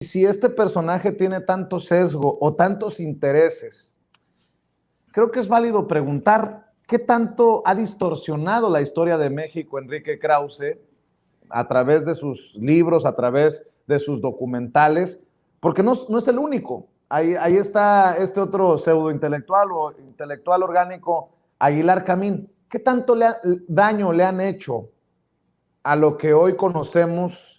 si este personaje tiene tanto sesgo o tantos intereses, creo que es válido preguntar qué tanto ha distorsionado la historia de México Enrique Krause a través de sus libros, a través de sus documentales, porque no es el único. Ahí está este otro pseudo intelectual o intelectual orgánico, Aguilar Camín. ¿Qué tanto daño le han hecho a lo que hoy conocemos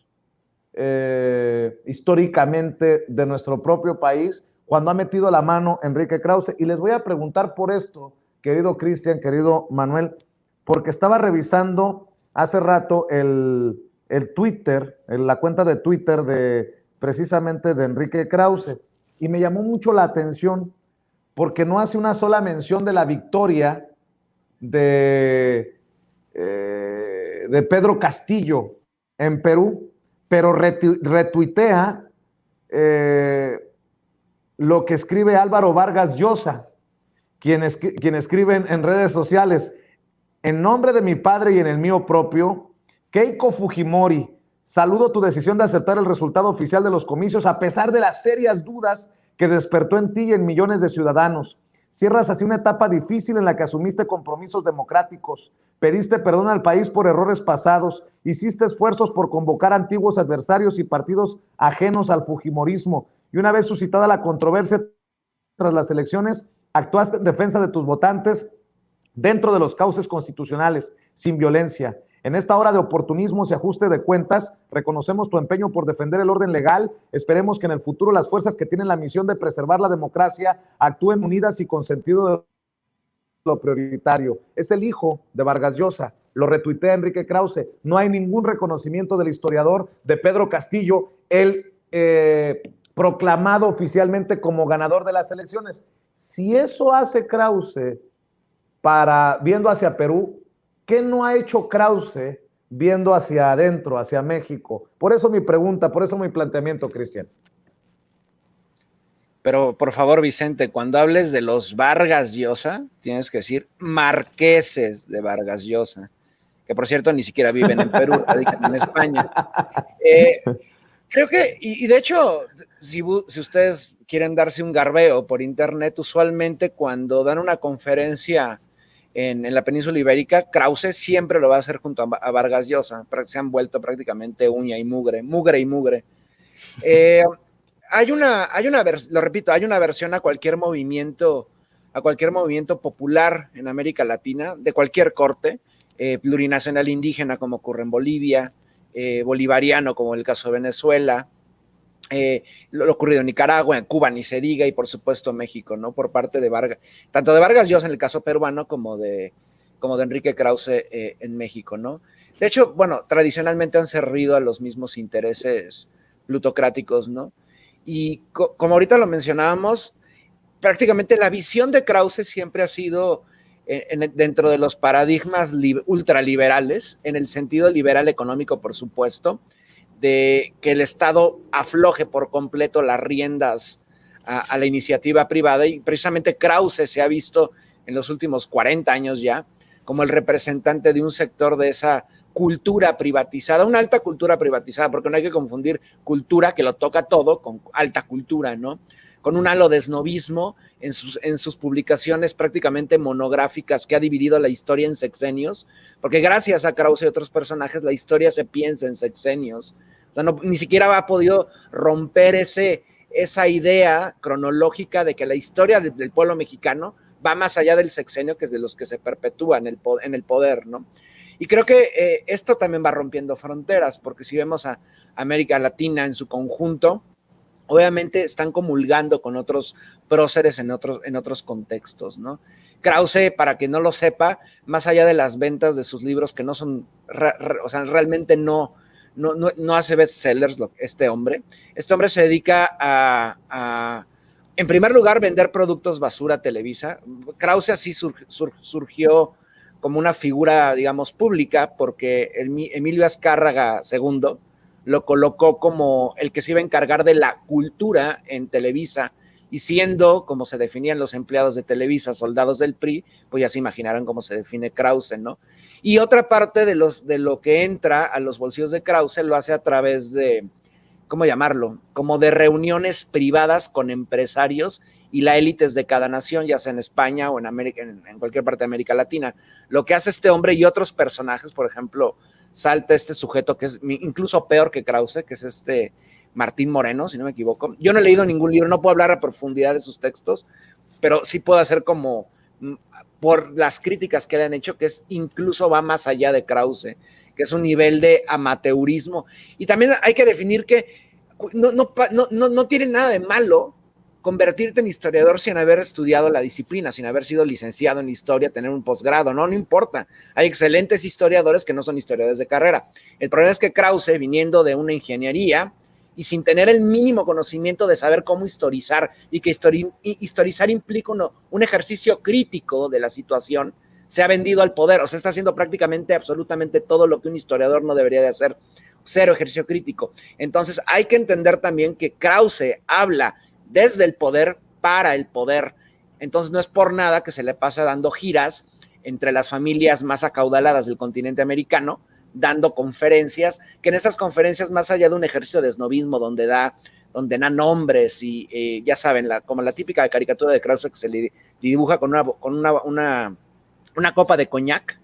históricamente de nuestro propio país cuando ha metido la mano Enrique Krause? Y les voy a preguntar por esto, querido Cristian, querido Manuel, porque estaba revisando hace rato el Twitter, la cuenta de Twitter de precisamente de Enrique Krause, y me llamó mucho la atención porque no hace una sola mención de la victoria de Pedro Castillo en Perú, pero retuitea lo que escribe Álvaro Vargas Llosa, quien escribe en redes sociales: en nombre de mi padre y en el mío propio, Keiko Fujimori, saludo tu decisión de aceptar el resultado oficial de los comicios a pesar de las serias dudas que despertó en ti y en millones de ciudadanos. Cierras así una etapa difícil en la que asumiste compromisos democráticos, pediste perdón al país por errores pasados, hiciste esfuerzos por convocar antiguos adversarios y partidos ajenos al fujimorismo, y una vez suscitada la controversia tras las elecciones, actuaste en defensa de tus votantes dentro de los cauces constitucionales, sin violencia. En esta hora de oportunismos y ajuste de cuentas, reconocemos tu empeño por defender el orden legal. Esperemos que en el futuro las fuerzas que tienen la misión de preservar la democracia actúen unidas y con sentido de lo prioritario. Es el hijo de Vargas Llosa, lo retuitea Enrique Krause. No hay ningún reconocimiento del historiador de Pedro Castillo, el proclamado oficialmente como ganador de las elecciones. Si eso hace Krause viendo hacia Perú, ¿qué no ha hecho Krause viendo hacia adentro, hacia México? Por eso mi pregunta, por eso mi planteamiento, Cristian. Pero, por favor, Vicente, cuando hables de los Vargas Llosa, tienes que decir marqueses de Vargas Llosa, que por cierto ni siquiera viven en Perú, radican en España. Creo que, y de hecho, si ustedes quieren darse un garbeo por internet, usualmente cuando dan una conferencia en la península ibérica, Krause siempre lo va a hacer junto a Vargas Llosa, se han vuelto prácticamente uña y mugre. Hay una versión a cualquier movimiento popular en América Latina, de cualquier corte, plurinacional indígena, como ocurre en Bolivia, bolivariano, como en el caso de Venezuela, lo ocurrido en Nicaragua, en Cuba ni se diga, y por supuesto México, ¿no? Por parte de Vargas, tanto de Vargas Llosa en el caso peruano como de Enrique Krause en México, ¿no? De hecho, bueno, tradicionalmente han servido a los mismos intereses plutocráticos, ¿no? Y como ahorita lo mencionábamos, prácticamente la visión de Krause siempre ha sido dentro de los paradigmas ultraliberales, en el sentido liberal económico, por supuesto, de que el Estado afloje por completo las riendas a la iniciativa privada, y precisamente Krause se ha visto en los últimos 40 años ya como el representante de un sector de esa cultura privatizada, una alta cultura privatizada, porque no hay que confundir cultura, que lo toca todo, con alta cultura, ¿no? Con un halo de snobismo en sus publicaciones prácticamente monográficas, que ha dividido la historia en sexenios, porque gracias a Krause y otros personajes la historia se piensa en sexenios. O sea, ni siquiera ha podido romper esa idea cronológica de que la historia del pueblo mexicano va más allá del sexenio, que es de los que se perpetúan en el poder, ¿no? Y creo que esto también va rompiendo fronteras, porque si vemos a América Latina en su conjunto, obviamente están comulgando con otros próceres en otros contextos, ¿no? Krause, para quien no lo sepa, más allá de las ventas de sus libros, que no son, o sea, realmente no hace bestsellers este hombre se dedica a en primer lugar, vender productos basura a Televisa. Krause así surgió como una figura, digamos, pública, porque Emilio Azcárraga II lo colocó como el que se iba a encargar de la cultura en Televisa, y siendo, como se definían los empleados de Televisa, soldados del PRI, pues ya se imaginarán cómo se define Krause, ¿no? Y otra parte de lo que entra a los bolsillos de Krause lo hace a través de ¿cómo llamarlo? Como de reuniones privadas con empresarios y las élites de cada nación, ya sea en España o en América, en cualquier parte de América Latina. Lo que hace este hombre y otros personajes, por ejemplo, salta este sujeto que es incluso peor que Krause, que es este Martín Moreno, si no me equivoco. Yo no he leído ningún libro, no puedo hablar a profundidad de sus textos, pero sí puedo hacer como, por las críticas que le han hecho, que es incluso va más allá de Krause, que es un nivel de amateurismo. Y también hay que definir que no tiene nada de malo convertirte en historiador sin haber estudiado la disciplina, sin haber sido licenciado en historia, tener un posgrado, no importa. Hay excelentes historiadores que no son historiadores de carrera. El problema es que Krause, viniendo de una ingeniería y sin tener el mínimo conocimiento de saber cómo historizar, y que historizar implica un ejercicio crítico de la situación, se ha vendido al poder, o sea, está haciendo prácticamente absolutamente todo lo que un historiador no debería de hacer, cero ejercicio crítico. Entonces hay que entender también que Krause habla desde el poder para el poder. Entonces no es por nada que se le pasa dando giras entre las familias más acaudaladas del continente americano, dando conferencias, que en esas conferencias, más allá de un ejercicio de esnovismo donde da nombres y ya saben, como la típica caricatura de Krause que se le dibuja con una copa de coñac,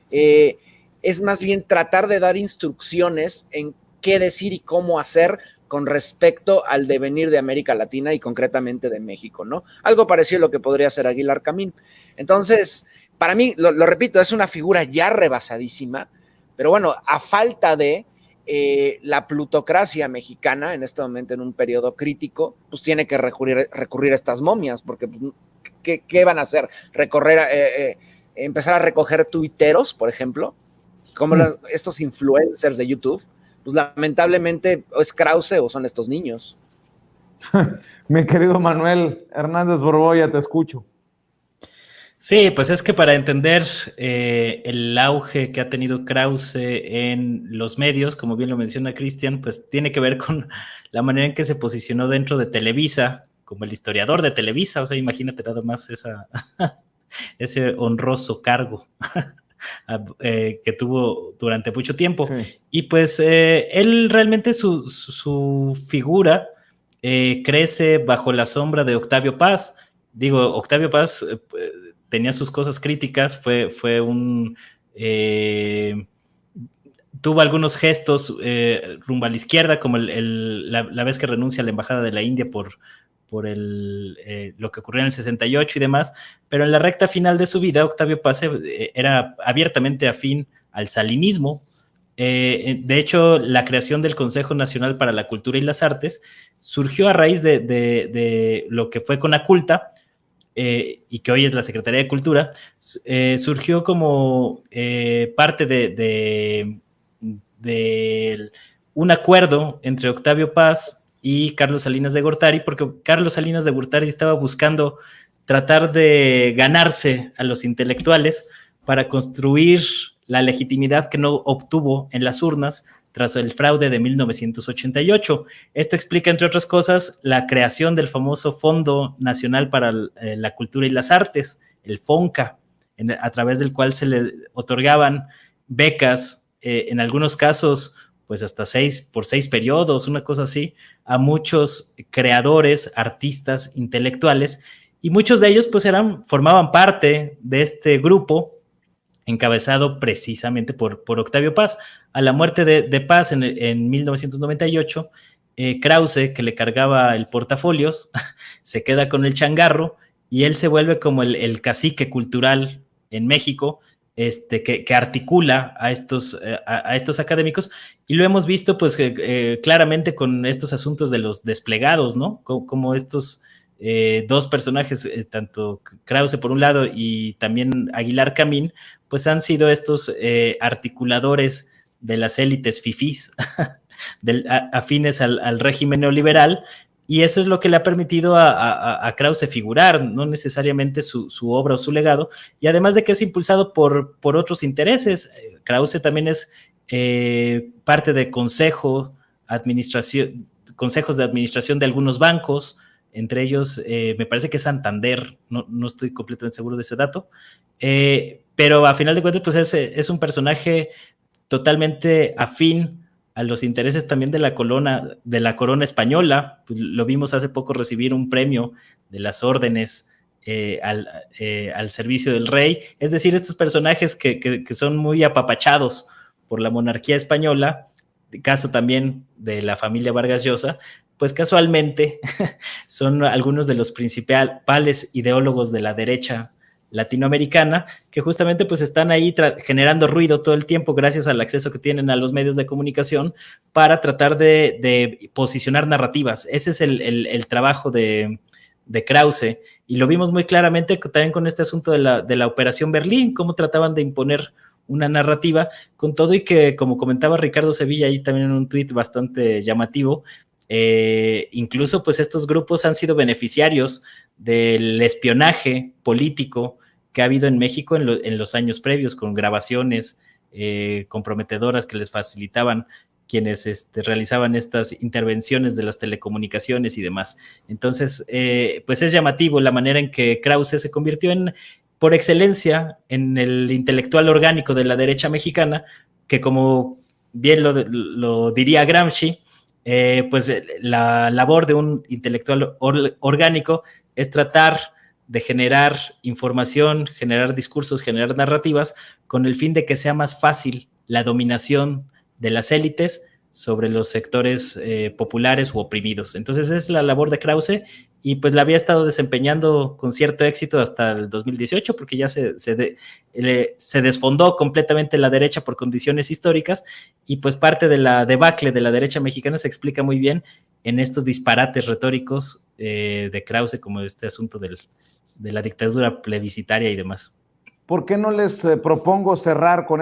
es más bien tratar de dar instrucciones en qué decir y cómo hacer con respecto al devenir de América Latina y concretamente de México, ¿no? Algo parecido a lo que podría hacer Aguilar Camín. Entonces, para mí, lo repito, es una figura ya rebasadísima, pero bueno, a falta de la plutocracia mexicana en este momento, en un periodo crítico, pues tiene que recurrir a estas momias, porque pues, ¿qué van a hacer? Empezar a recoger tuiteros, por ejemplo, como estos influencers de YouTube. Pues lamentablemente es Krause o son estos niños. Mi querido Manuel Hernández Borboya, te escucho. Sí, pues es que para entender el auge que ha tenido Krause en los medios, como bien lo menciona Cristian, pues tiene que ver con la manera en que se posicionó dentro de Televisa, como el historiador de Televisa. O sea, imagínate nada más ese honroso cargo que tuvo durante mucho tiempo. Sí. Y pues él realmente su figura crece bajo la sombra de Octavio Paz. Digo, Octavio Paz tenía sus cosas críticas, fue un... tuvo algunos gestos rumbo a la izquierda, como la vez que renuncia a la embajada de la India por lo que ocurrió en el 68 y demás, pero en la recta final de su vida, Octavio Paz era abiertamente afín al salinismo. De hecho, la creación del Consejo Nacional para la Cultura y las Artes surgió a raíz de lo que fue Conaculta, y que hoy es la Secretaría de Cultura. Surgió como parte de un acuerdo entre Octavio Paz y Carlos Salinas de Gortari, porque Carlos Salinas de Gortari estaba buscando tratar de ganarse a los intelectuales para construir la legitimidad que no obtuvo en las urnas tras el fraude de 1988. Esto explica, entre otras cosas, la creación del famoso Fondo Nacional para la Cultura y las Artes, el FONCA, a través del cual se le otorgaban becas, en algunos casos, pues hasta 6 periodos, una cosa así, a muchos creadores, artistas, intelectuales, y muchos de ellos pues formaban parte de este grupo encabezado precisamente por Octavio Paz. A la muerte de Paz en 1998, Krause, que le cargaba el portafolios, se queda con el changarro y él se vuelve como el cacique cultural en México, que articula a estos académicos, y lo hemos visto pues claramente con estos asuntos de los desplegados, ¿no? Como estos dos personajes, tanto Krause por un lado y también Aguilar Camín, pues han sido estos articuladores de las élites fifís afines al régimen neoliberal, y eso es lo que le ha permitido a Krause figurar, no necesariamente su obra o su legado, y además de que es impulsado por otros intereses. Krause también es parte de consejos de administración de algunos bancos, entre ellos me parece que es Santander, no estoy completamente seguro de ese dato, pero a final de cuentas pues es un personaje totalmente afín a los intereses también de la corona española. Pues lo vimos hace poco recibir un premio de las órdenes al servicio del rey. Es decir, estos personajes que son muy apapachados por la monarquía española, caso también de la familia Vargas Llosa, pues casualmente son algunos de los principales ideólogos de la derecha latinoamericana, que justamente pues están ahí generando ruido todo el tiempo gracias al acceso que tienen a los medios de comunicación para tratar de posicionar narrativas. Ese es el trabajo de Krause, y lo vimos muy claramente también con este asunto de la Operación Berlín, cómo trataban de imponer una narrativa, con todo y que, como comentaba Ricardo Sevilla ahí también en un tuit bastante llamativo, incluso pues estos grupos han sido beneficiarios del espionaje político que ha habido en México en los años previos, con grabaciones comprometedoras que les facilitaban quienes realizaban estas intervenciones de las telecomunicaciones y demás. Entonces, pues es llamativo la manera en que Krause se convirtió por excelencia en el intelectual orgánico de la derecha mexicana, que como bien lo diría Gramsci, pues la labor de un intelectual orgánico es tratar de generar información, generar discursos, generar narrativas, con el fin de que sea más fácil la dominación de las élites sobre los sectores populares u oprimidos. Entonces es la labor de Krause, y pues la había estado desempeñando con cierto éxito hasta el 2018, porque ya se desfondó completamente la derecha por condiciones históricas, y pues parte de la debacle de la derecha mexicana se explica muy bien en estos disparates retóricos de Krause, como este asunto de la dictadura plebiscitaria y demás. ¿Por qué no les propongo cerrar con